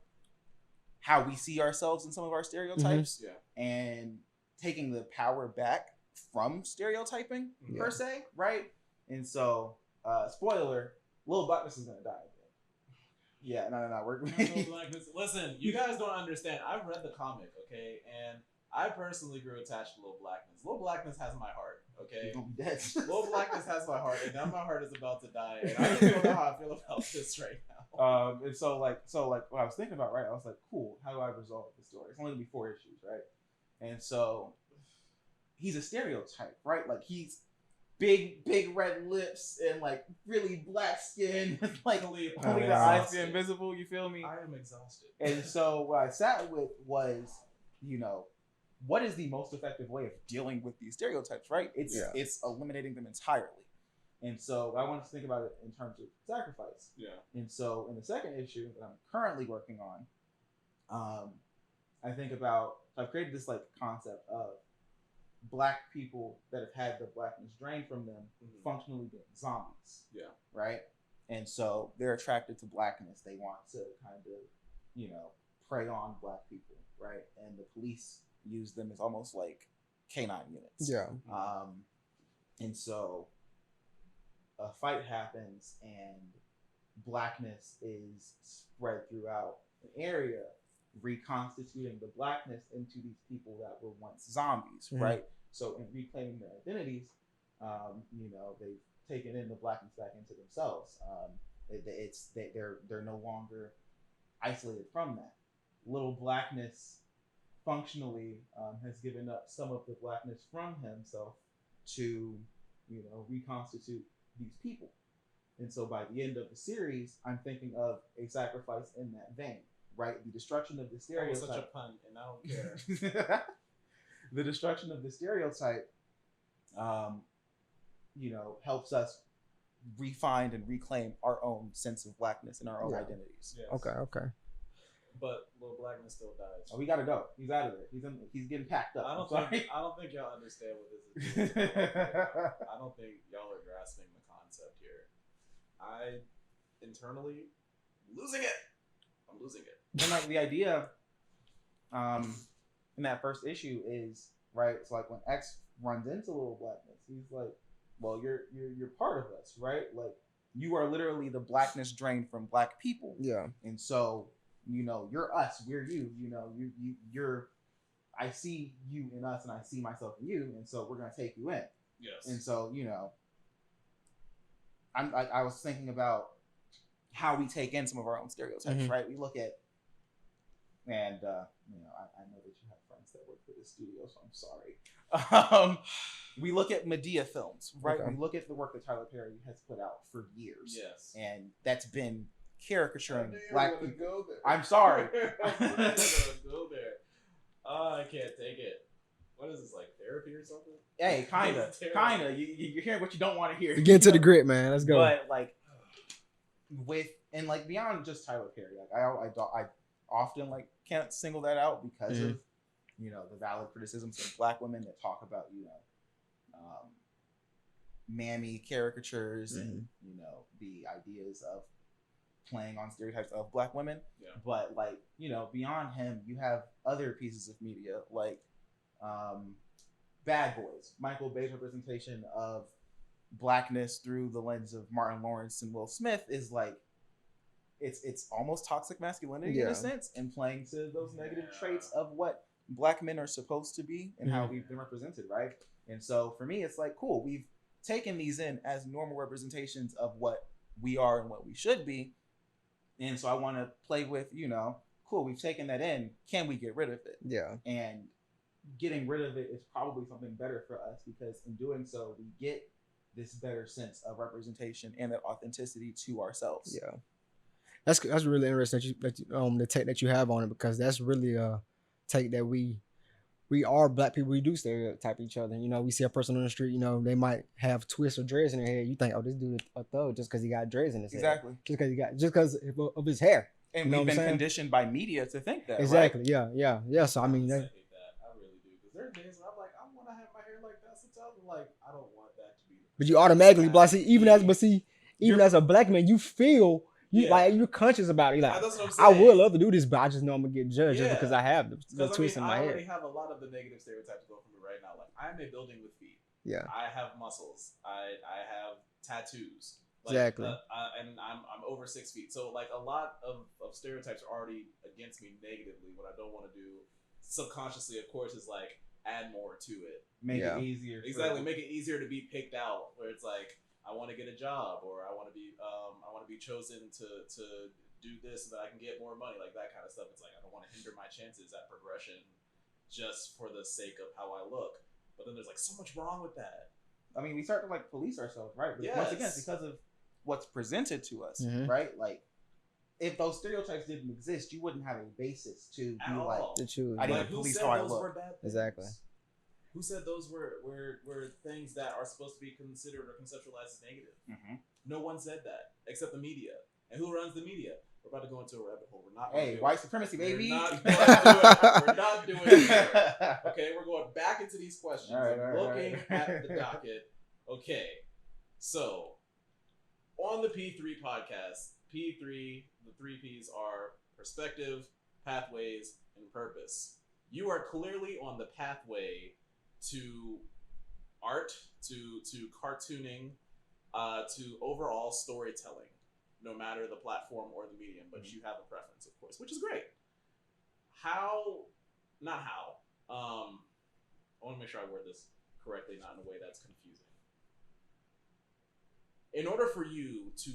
how we see ourselves in some of our stereotypes and taking the power back from stereotyping per se, right? And so, spoiler, Little Blackness is gonna die again. Yeah, no. Little Blackness. Listen, you guys don't understand. I've read the comic, okay, and I personally grew attached to Little Blackness. Little Blackness has my heart, okay. You're gonna be dead. Little Blackness has my heart, and now my heart is about to die, and I don't know how I feel about this right now. And so what I was thinking about, right? I was like, cool. How do I resolve the story? It's only gonna be 4 issues, right? And so he's a stereotype, right? Like he's big red lips and like really black skin, like only the eyes be invisible. You feel me? I am exhausted. And so what I sat with was, you know, what is the most effective way of dealing with these stereotypes, right? It's eliminating them entirely. And so I wanted to think about it in terms of sacrifice. Yeah. And so in the second issue that I'm currently working on, I think about, I've created this like concept of Black people that have had the blackness drained from them functionally being zombies. Yeah. Right? And so they're attracted to blackness. They want to kind of, you know, prey on Black people, right? And the police use them as almost like canine units. Yeah. And so a fight happens and blackness is spread throughout an area, reconstituting the blackness into these people that were once zombies, right? So in reclaiming their identities, you know, they've taken in the blackness back into themselves. They're no longer isolated from that. Little Blackness functionally has given up some of the blackness from himself to, you know, reconstitute these people. And so by the end of the series, I'm thinking of a sacrifice in that vein, right? The destruction of the stereotype. That was such a pun, and I don't care. The destruction of the stereotype, you know, helps us refine and reclaim our own sense of blackness and our own identities. Yes. Okay. But Little Blackness still dies. Oh, we gotta go. He's out of there. He's getting packed up. I don't think y'all understand what this is. I don't think y'all are grasping the concept here. I internally losing it. I'm losing it. Then like the idea, in that first issue is, right, it's like when X runs into Little Blackness, he's like, well, you're part of us, right? Like you are literally the blackness drained from Black people. Yeah. And so, you know, you're us, we're you, you know, you're I see you in us and I see myself in you, and so we're gonna take you in. Yes. And so, you know, I was thinking about how we take in some of our own stereotypes, right? We look at, and you know, I know that you have friends that work for this studio, so I'm sorry. We look at Medea films, right? Okay. We look at the work that Tyler Perry has put out for years. Yes. And that's been caricaturing Black people. Go there. I'm sorry. I'm go there. Oh, I can't take it. What is this, like therapy or something? Hey, kinda. You're hearing what you don't want to hear. Get into the grit, man. Let's go. But like, and like beyond just Tyler Perry, like I often like can't single that out because of, you know, the valid criticisms of Black women that talk about, you know, mammy caricatures and, you know, the ideas of playing on stereotypes of Black women. Yeah. But like, you know, beyond him, you have other pieces of media like Bad Boys, Michael Bay's representation of blackness through the lens of Martin Lawrence and Will Smith is like, it's almost toxic masculinity in a sense, and playing to those negative traits of what Black men are supposed to be and how we've been represented, right? And so for me, it's like, cool, we've taken these in as normal representations of what we are and what we should be. And so I want to play with, you know, cool, we've taken that in. Can we get rid of it? Yeah. And getting rid of it is probably something better for us, because in doing so, we get this better sense of representation and that authenticity to ourselves. Yeah. That's really interesting the take that you have on it, because that's really a take that we are black people. We do stereotype each other. You know, we see a person on the street. You know, they might have twists or dreads in their hair. You think, oh, this dude is a thug just because he got dreads in his Exactly. hair. Just because of his hair. And You know we've what I'm been saying? conditioned by media to think that. Exactly. Right? Yeah. So I mean, I hate that. I really do. Because there are days where I'm like, I want to have my hair like that. Sometimes I'm like, I don't want that to be. but you automatically, Yeah. even as a black man, you feel. You're conscious about it. You're like, That's what I'm I saying. would love to do this, but I just know I'm gonna get judged just Yeah. because I have the Because twist in my I head. already have a lot of the negative stereotypes going from me right now. Like, I'm a building with feet. Yeah. I have muscles. I have tattoos. Exactly. And I'm over 6 feet. So like a lot of stereotypes are already against me negatively. What I don't want to do subconsciously, of course, is like add more to it. Make it easier. Exactly. Make it easier to be picked out. Where it's like, I want to get a job, or I want to be chosen to do this so that I can get more money, like that kind of stuff. It's like, I don't want to hinder my chances at progression just for the sake of how I look. But then there's like so much wrong with that. I mean, we start to like police ourselves, right? But Yes. once again, it's because of what's presented to us, Mhm. right? Like, if those stereotypes didn't exist, you wouldn't have a basis to At be all. like, To choose. I need Like, to who police said how I those look. were bad things? Exactly. Who said those were things that are supposed to be considered or conceptualized as negative? Mhm. No one said that except the media. And who runs the media? We're about to go into a rabbit hole. We're not. Hey, white supremacy, baby. We're not going to do it. We're not doing it here. Okay, we're going back into these questions. All right, I'm looking at the docket. Okay, so on the P3 podcast, P3, the 3 Ps are perspective, pathways, and purpose. You are clearly on the pathway to art, to cartooning, to overall storytelling, no matter the platform or the medium, but you have a preference, of course, which is great. I want to make sure I word this correctly, not in a way that's confusing. In order for you to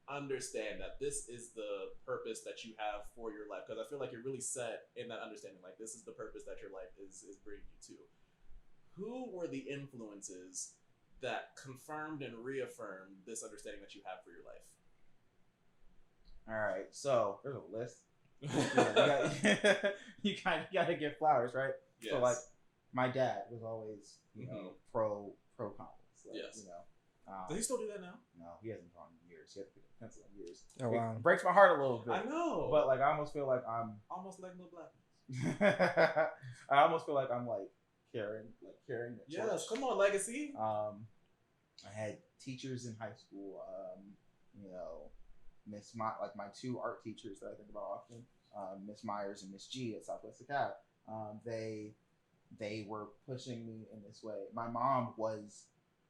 understand that this is the purpose that you have for your life, because I feel like you're really set in that understanding, like this is the purpose that your life is bringing you to. Who were the influences that confirmed and reaffirmed this understanding that you have for your life? All right, so there's a list. You gotta give flowers, right? Yes. So like, my dad was always, pro comics. Like, Yes. Does he still do that now? No, he hasn't drawn in years. He hasn't picked a pencil in years. Oh, wow. It breaks my heart a little bit. I know, But like, I almost feel like I'm almost like Little Black. I almost feel like I'm like carrying the Yes, torch. come on, legacy. I had teachers in high school. My 2 art teachers that I think about often, Miss Myers and Miss G at Southwest Acad. They were pushing me in this way. My mom was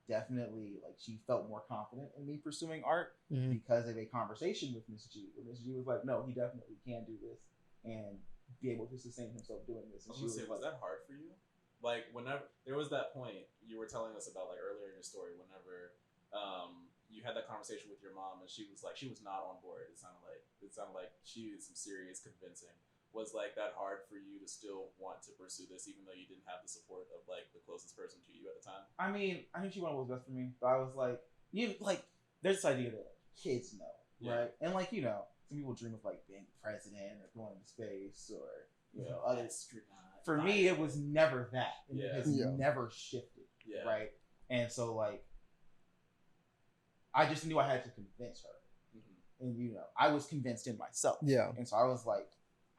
definitely like, she felt more confident in me pursuing art because of a conversation with Miss G. Where Miss G was like, no, he definitely can do this and be able to sustain himself doing this. And I was gonna say, was that hard for you? Like, whenever there was that point you were telling us about, like earlier in your story, whenever you had that conversation with your mom, and she was not on board. It sounded like she did some serious convincing. Was like that hard for you to still want to pursue this, even though you didn't have the support of like the closest person to you at the time? I mean, I think she wanted what was best for me, but I was like, there's this idea that kids know, right? And like, some people dream of like being president or going to space or others. For me, it was never that. And it has never shifted, right? And so like, I just knew I had to convince her, and I was convinced in myself. Yeah. And so I was like,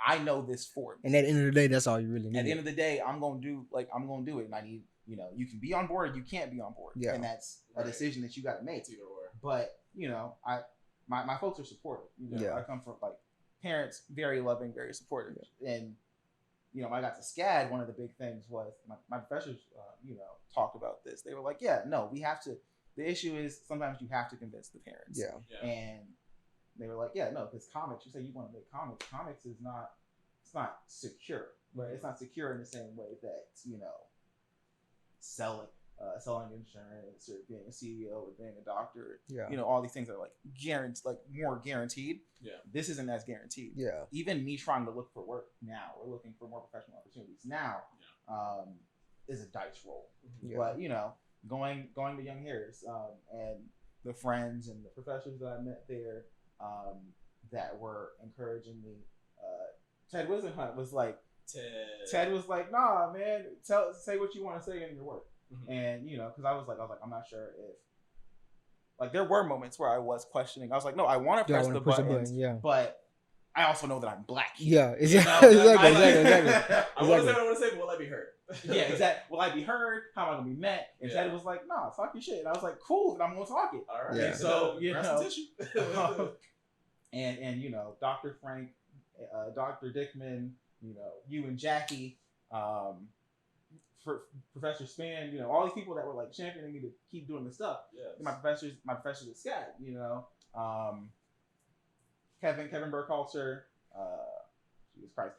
I know this for me. And at the end of the day, that's all you really need. At the end of the day, I'm gonna do it, and I need, you can be on board or you can't be on board. Yeah. And that's a decision that you got to make. It's either or. But my folks are supportive. I come from like parents, very loving, very supportive, and when I got to SCAD, one of the big things was my professors, talked about this. They were like, we have to. The issue is sometimes you have to convince the parents. Yeah. And they were like, because comics, you say you want to make comics. Comics is not, it's not secure, right? It's not secure in the same way that, selling insurance or being a CEO or being a doctor, all these things are like more guaranteed. Yeah. This isn't as guaranteed. Yeah. Even me trying to look for work now or looking for more professional opportunities now, is a dice roll. Yeah. But, going to Young Harris, and the friends and the professors that I met there, that were encouraging me. Ted Wisenhunt was like, Ted was like, nah, man, say what you want to say in your work. And because I was like, I'm not sure if, like, there were moments where I was questioning. I was like, no, I want to press the buttons, but I also know that I'm black here. Yeah, exactly. I want to say what I want to say, but will I be heard? Yeah, exactly. Will I be heard? How am I gonna be met? And Ted was like, nah, talk your shit. And I was like, cool, then I'm gonna talk it. All right. Yeah. So tissue. and Dr. Frank, Dr. Dickman, you and Jackie, for Professor Span, all these people that were like championing me to keep doing the stuff. Yes. My professors at SCAD, Kevin Burkhalter, Jesus Christ,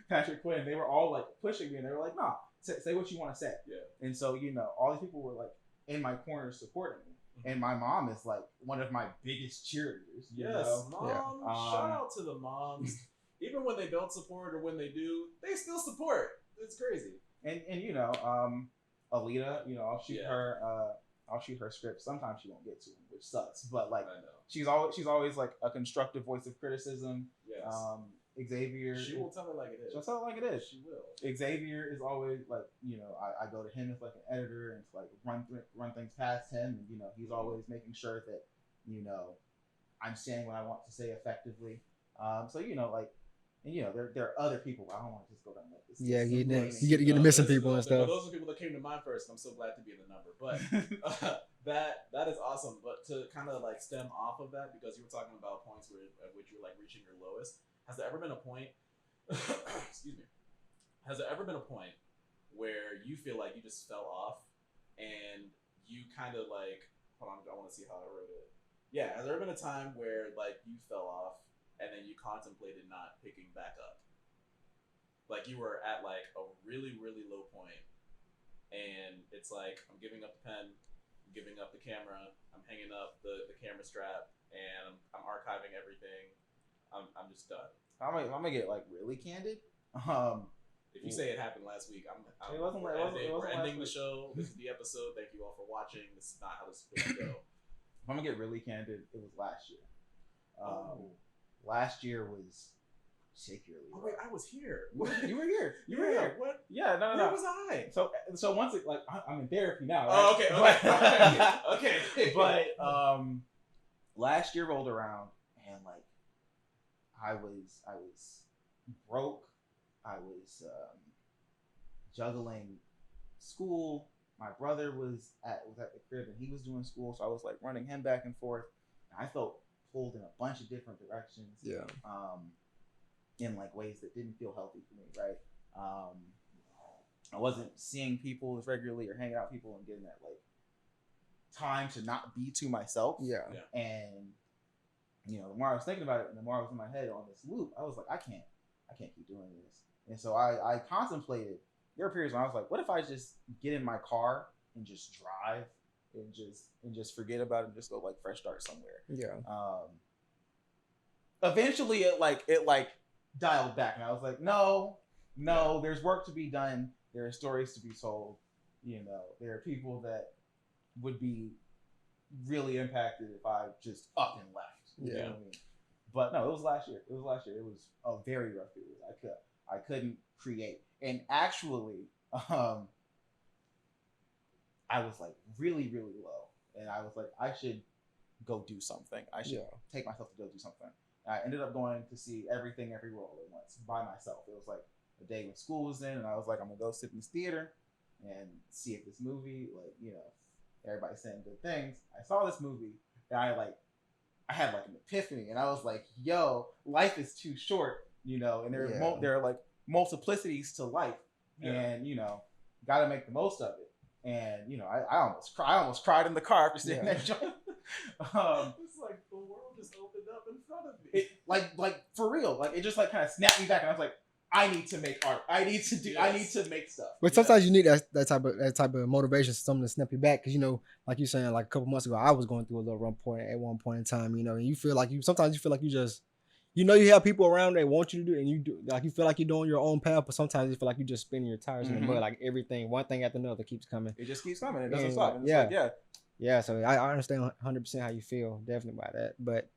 Patrick Quinn, they were all like pushing me, and they were like, nah, say what you want to say. Yeah. And so, all these people were like in my corner supporting me. And my mom is like one of my biggest cheerleaders. Mom. Shout out to the moms. Even when they don't support or when they do, they still support. It's crazy. And Alita, I'll shoot her script. Sometimes she won't get to them, which sucks. But like, she's always like a constructive voice of criticism. Yes. Xavier, she will tell it like it is. She'll tell it like it is. She will. Xavier is always like, I go to him as like an editor and to like run things past him, and he's always making sure that I'm saying what I want to say effectively. So there are other people. I don't want to just go down like this. Yeah, you get the missing people and stuff. Those are people that came to mind first. I'm so glad to be in the number, but that is awesome. But to kind of like stem off of that, because you were talking about points at which you're like reaching your lowest. Has there ever been a point? Excuse me. Has there ever been a point where you feel like you just fell off, and you kind of like, hold on, I want to see how I wrote it. Yeah, has there ever been a time where like you fell off, and then you contemplated not picking back up? Like you were at like a really, really low point, and it's like, I'm giving up the pen, I'm giving up the camera, I'm hanging up the camera strap, and I'm archiving everything. I'm just done. I'm gonna get like really candid. If you say it happened last week, we're ending the show. This is the episode. Thank you all for watching. This is not how this is supposed to go. If I'm gonna get really candid, it was last year. Last year was particularly. Oh wait, I was here. You were here. You were here. What? Yeah, no. Where was I? So once it, like, I'm in therapy now. Oh, right? Okay. But last year rolled around, and like I was broke. I was juggling school. My brother was at the crib, and he was doing school, so I was like running him back and forth. And I felt pulled in a bunch of different directions. Yeah. In like ways that didn't feel healthy for me, right? I wasn't seeing people as regularly or hanging out with people and getting that like time to not be to myself. Yeah. And the more I was thinking about it, and the more I was in my head on this loop, I was like, I can't keep doing this. And so I contemplated. There were periods when I was like, what if I just get in my car and just drive and just forget about it and just go like fresh start somewhere. Yeah. Eventually it dialed back, and I was like, no, there's work to be done. There are stories to be told. There are people that would be really impacted if I just up and left. You know what I mean? But no, it was last year. It was a very rough period. I couldn't create. And actually, I was like really, really low. And I was like, I should go do something. I should take myself to go do something. And I ended up going to see Everything Everywhere All at Once by myself. It was like a day when school was in, and I was like, I'm gonna go sit in this theater and see if this movie, everybody's saying good things. I saw this movie, and I had like an epiphany, and I was like, yo, life is too short, and there are like multiplicities to life, and gotta make the most of it. And I almost cried in the car after seeing that joint. It's like the world just opened up in front of me. It, like for real, like it just like kind of snapped me back, and I was like, I need to make art. I need to make stuff. But sometimes you need that type of motivation, something to snap you back, because like you saying, like a couple months ago, I was going through a little rough point at one point in time, and you feel like sometimes you feel like you just, you have people around that want you to do it, and you do, like, you feel like you're doing your own path, but sometimes you feel like you're just spinning your tires in the mud, like one thing after another keeps coming. It just keeps coming. It doesn't stop. And it's yeah. So I understand 100% how you feel, definitely by that. But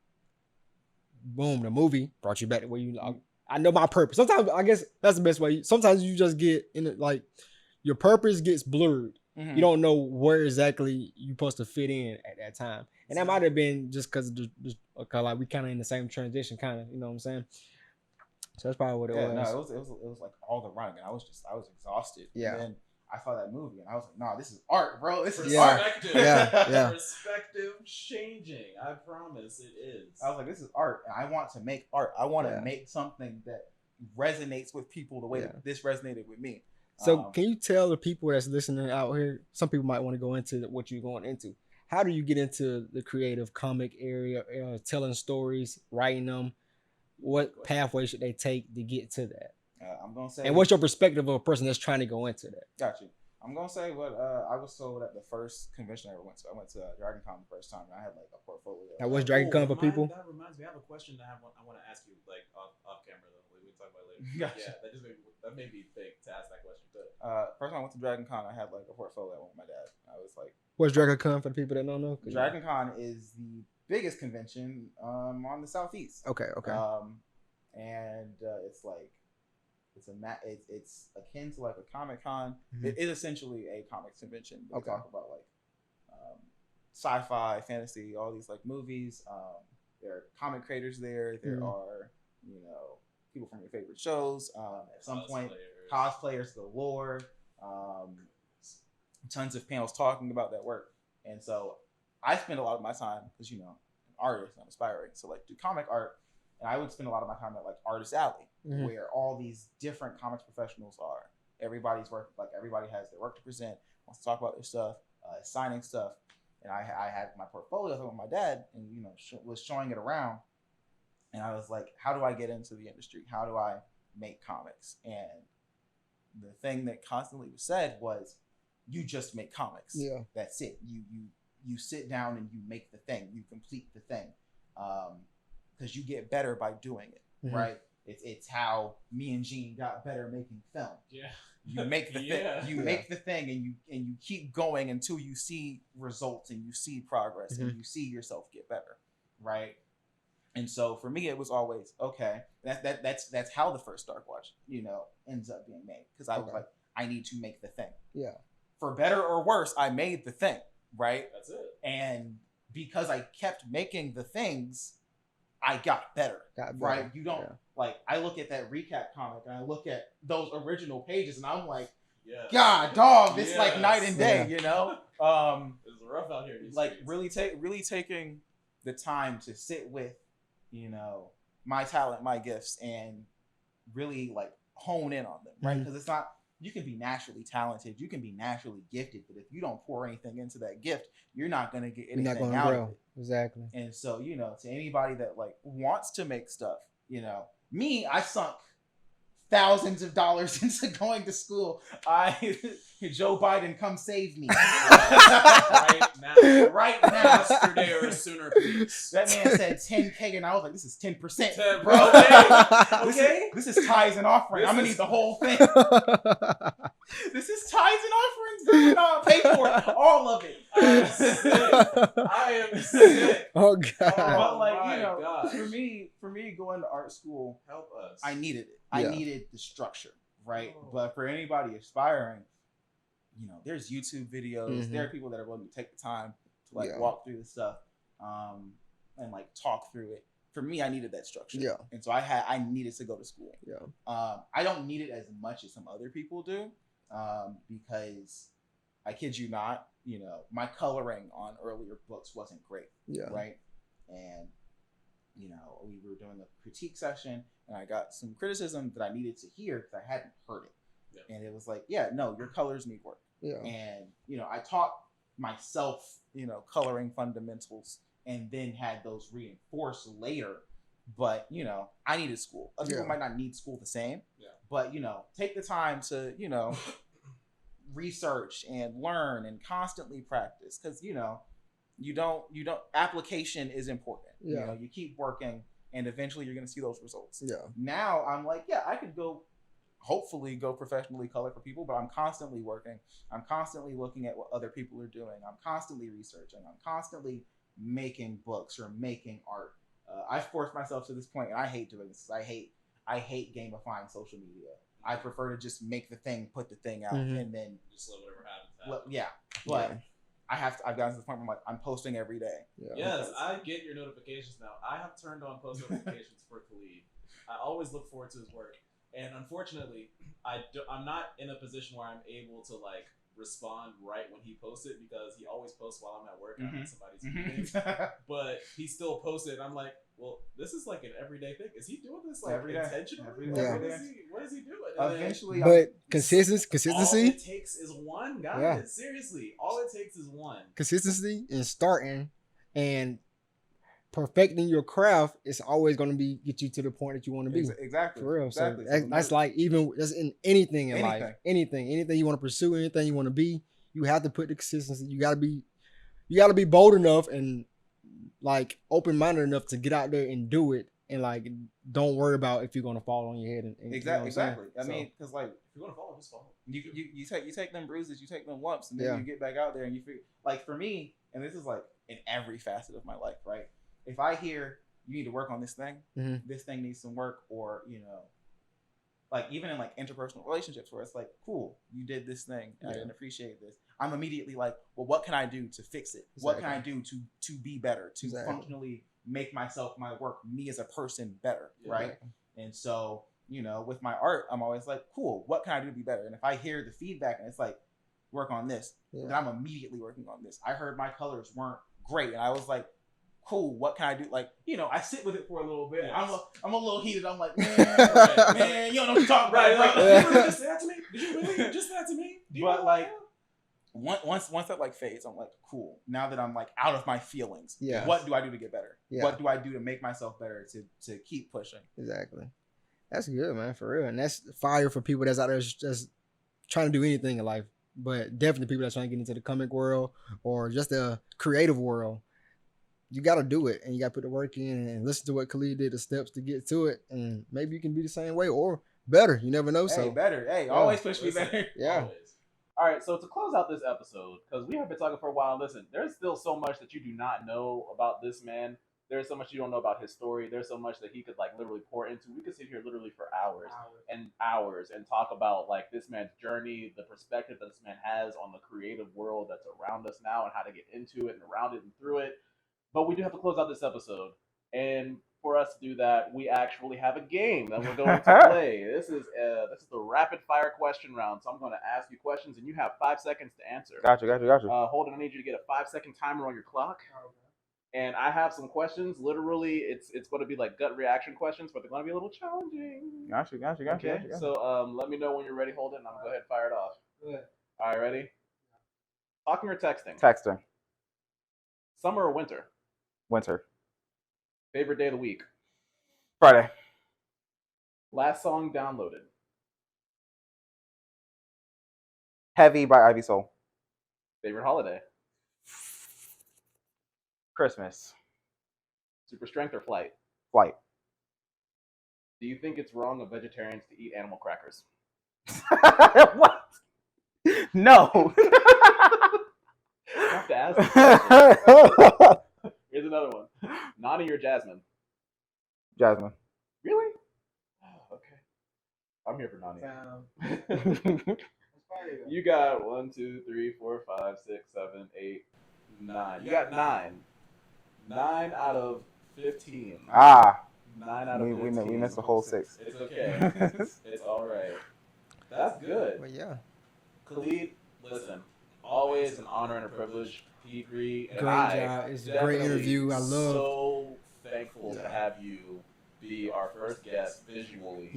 boom, the movie brought you back to where you like. I know my purpose. Sometimes I guess that's the best way. Sometimes you just get in it, like your purpose gets blurred. You don't know where exactly you're supposed to fit in at that time, and that might have been just because like we kind of in the same transition, kind of. You know what I'm saying? So that's probably what it was. No, it was like all the running, and I was exhausted. Yeah. And then I saw that movie, and I was like, nah, this is art, bro. This is Perspective. art. Yeah. Perspective changing. I promise it is. I was like, this is art, and I want to make art. I want to make something that resonates with people the way that this resonated with me. So can you tell the people that's listening out here, some people might want to go into what you're going into. How do you get into the creative comic area, telling stories, writing them? What pathway should they take to get to that? I'm going to say... And what's your perspective of a person that's trying to go into that? Got you. I'm going to say what I was told at the first convention I ever went to. I went to Dragon Con the first time, and I had like a portfolio. Now, what's Dragon Con for people? That reminds me, I have a question that I want to ask you, like off camera, though. We can talk about it later. Gotcha. Yeah, that made me think to ask that question. But first time I went to Dragon Con, I had like a portfolio with my dad. I was like... What's Dragon Con for the people that don't know? Dragon Con is the biggest convention on the Southeast. Okay. And it's like it's akin to like a Comic Con. Mm-hmm. It is essentially a comics convention. We talk about like sci-fi, fantasy, all these like movies. There are comic creators there. There are people from your favorite shows. At some point, cosplayers galore. Tons of panels talking about that work. And so I spend a lot of my time because an artist, I'm aspiring, so like do comic art. And I would spend a lot of my time at like Artist Alley, where all these different comics professionals are. Everybody's work, like everybody has their work to present, wants to talk about their stuff, signing stuff. And I had my portfolio with my dad, and was showing it around. And I was like, how do I get into the industry? How do I make comics? And the thing that constantly was said was, you just make comics. Yeah, that's it. You sit down and you make the thing. You complete the thing. Because you get better by doing it, right? It's how me and Gene got better making film. Yeah, you make the thing, make the thing, and you keep going until you see results and you see progress and you see yourself get better, right? And so for me, it was always okay. That's how the first Dark Watch, ends up being made, because I was like, I need to make the thing. Yeah, for better or worse, I made the thing, right? That's it. And because I kept making the things, I got better, right? You don't like. I look at that recap comic and I look at those original pages and I'm like, God, dog, this like night and day, It's rough out here. Like really taking the time to sit with, my talent, my gifts, and really like hone in on them, right? Because it's not. You can be naturally talented, you can be naturally gifted, but if you don't pour anything into that gift, you're not going to get anything out of it. Exactly. And so, to anybody that like wants to make stuff, me, I sunk thousands of dollars into going to school. Joe Biden, come save me. Right now. Yesterday or sooner, please. That man said 10K, and I was like, this is 10%. 10, bro. Okay. This is tithes and offerings. I'm going to need the whole thing. This is tithes and offerings. No, pay for it. All of it. I am sick. Oh, God. But like, for me going to art school, help us. I needed it. I needed the structure, right? But for anybody aspiring, there's YouTube videos. There are people that are willing to take the time to like walk through the stuff, and like talk through it. For me, I needed that structure. Yeah. And so I needed to go to school. Yeah. I don't need it as much as some other people do, because I kid you not, my coloring on earlier books wasn't great. Yeah. Right. And we were doing a critique session, and I got some criticism that I needed to hear because I hadn't heard it. Yeah. And it was like, no, your colors need work. Yeah. And, I taught myself, coloring fundamentals, and then had those reinforced later. But, I needed school. Other people might not need school the same. Yeah. But, take the time to, research and learn and constantly practice. Because, you don't application is important. Yeah. You keep working, and eventually you're going to see those results. Yeah. Now I'm like, I could hopefully go professionally color for people, but I'm constantly working. I'm constantly looking at what other people are doing. I'm constantly researching. I'm constantly making books or making art. I've forced myself to this point, and I hate doing this. I hate gamifying social media. I prefer to just make the thing, put the thing out, and then just let whatever happens. Yeah, but I've gotten to the point where I'm posting every day. Yes, I get your notifications now. I have turned on post notifications for Khalid. I always look forward to his work, and unfortunately, I'm not in a position where I'm able to like respond right when he posts it because he always posts while I'm at work. I'm at somebody's meeting, but he still posts it. And I'm like, well, this is like an everyday thing. Is he doing this like every day. intentionally? Every day. What is he doing? Eventually, but consistency. All it takes is one, guys. Yeah. Seriously, all it takes is one. Consistency and starting and perfecting your craft is always going to be get you to the point that you want to be. Exactly. For real. Exactly. So that's like even that's in anything in life. Anything you want to pursue, anything you want to be, you have to put the consistency. You gotta be bold enough and like open-minded enough to get out there and do it, and like don't worry about if you're gonna fall on your head. And exactly. I mean, because like if you're gonna fall, just fall. You take them bruises, you take them lumps, and then you get back out there and you figure. Like for me, and this is like in every facet of my life, right? If I hear you need to work on this thing, this thing needs some work, or like even in like interpersonal relationships where it's like, cool, you did this thing, I didn't appreciate this. I'm immediately like, well, what can I do to fix it? Exactly. What can I do to be better, to functionally make myself, my work, me as a person better, right? And so, with my art, I'm always like, cool, what can I do to be better? And if I hear the feedback and it's like, work on this, then I'm immediately working on this. I heard my colors weren't great, and I was like, cool, what can I do? Like, I sit with it for a little bit. I'm a little heated. I'm like, man, you don't know what you're talking about. Right. Did you really just say that to me? Did you really just say that to me? But like, once that like fades, I'm like, cool. Now that I'm like out of my feelings, what do I do to get better? What do I do to make myself better, to keep pushing? Exactly. That's good, man, for real. And that's fire for people that's out there just trying to do anything in life. But definitely people that's trying to get into the comic world or just the creative world. You got to do it, and you got to put the work in and listen to what Khalid did, the steps to get to it, and maybe you can be the same way or better. You never know. Hey, better. Hey, always push me better. Yeah. Always. All right, so to close out this episode, because we have been talking for a while, listen, there's still so much that you do not know about this man. There's so much you don't know about his story. There's so much that he could like literally pour into. We could sit here literally for hours and talk about like this man's journey, the perspective that this man has on the creative world that's around us now and how to get into it and around it and through it. But we do have to close out this episode. And for us to do that, we actually have a game that we're going to play. This is the rapid fire question round. So I'm going to ask you questions, and you have 5 seconds to answer. Gotcha. Holden, I need you to get a 5-second timer on your clock. And I have some questions. Literally, it's going to be like gut reaction questions, but they're going to be a little challenging. Gotcha. Okay. So let me know when you're ready, Holden, and I'm going to go ahead and fire it off. Good. All right, ready? Talking or texting? Texting. Summer or winter? Winter. Favorite day of the week? Friday. Last song downloaded? Heavy by Ivy Soul. Favorite holiday? Christmas. Super strength or flight? Flight. Do you think it's wrong of vegetarians to eat animal crackers? What? No. I have to ask. Here's another one. Nani or Jasmine? Jasmine. Really? Oh, okay. I'm here for Nani. You got 1, 2, 3, 4, 5, 6, 7, 8, 9. You got 9. 9 out of 15. 9 out of 15. We missed a whole 6. It's okay. It's all right. That's good. But yeah. Khalid, listen, always an honor and a privilege. P3 and Great job. It's a great interview. I love. So thankful to have you be our first guest visually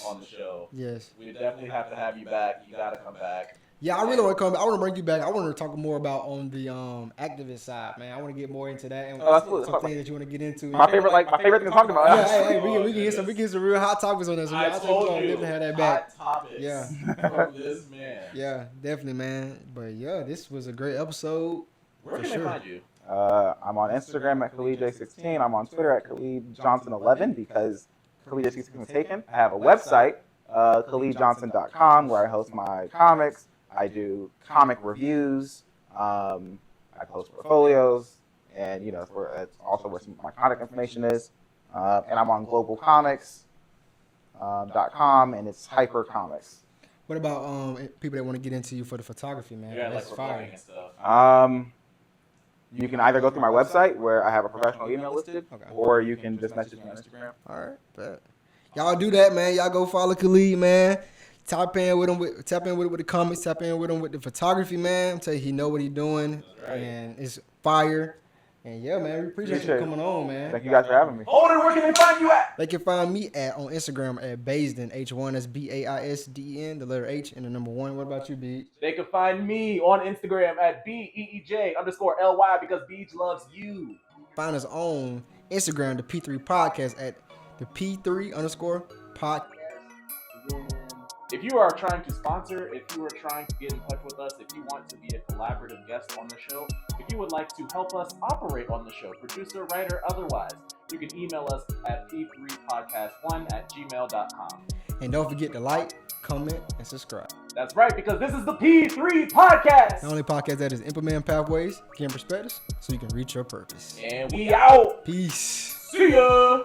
on the show. Yes. We definitely have to have you back. You got to come back. Yeah, I really want to come. I want to bring you back. I want to talk more about on the activist side, man. I want to get more into that and something that you want to get into. My favorite thing to talk about. Yeah, hey, we can get some real hot topics on this. So I told you, definitely have that back. Hot topics from this man. Yeah, definitely, man. But yeah, this was a great episode. Where can they find you? I'm on Instagram at KhalidJ16. I'm on Twitter at Khalid Johnson11 because KhalidJ16 is taken. I have a website, KhalidJohnson.com, where I host my comics. I do comic reviews. I post portfolios, and it's also where some of my contact information is. And I'm on globalcomics.com, and it's Hyper Comics. What about people that want to get into you for the photography, man? Yeah, That's like fire. recording and stuff. You can either go through my website where I have a professional email listed, Okay. or you can just message me on Instagram. All right, bet. Y'all do that, man. Y'all go follow Khalid, man. Tap in with him with the comments. Tap in with him with the photography, man. I'm telling you, he know what he's doing, and it's fire. And yeah, man, we appreciate you coming on, man. Thank you guys for having me. Holden, where can they find you at? They can find me on Instagram at Baisden, H1, that's Baisden, the letter H and the number 1. What about you, Beej? They can find me on Instagram at BEEJ_LY because Beej loves you. Find us on Instagram, the P3 Podcast at the P3_podcast. If you are trying to sponsor, if you are trying to get in touch with us, if you want to be a collaborative guest on the show, if you would like to help us operate on the show, producer, writer, otherwise, you can email us at p3podcast1@gmail.com. And don't forget to like, comment, and subscribe. That's right, because this is the P3 Podcast. The only podcast that is implementing pathways, getting perspectives, so you can reach your purpose. And we out. Peace. See ya.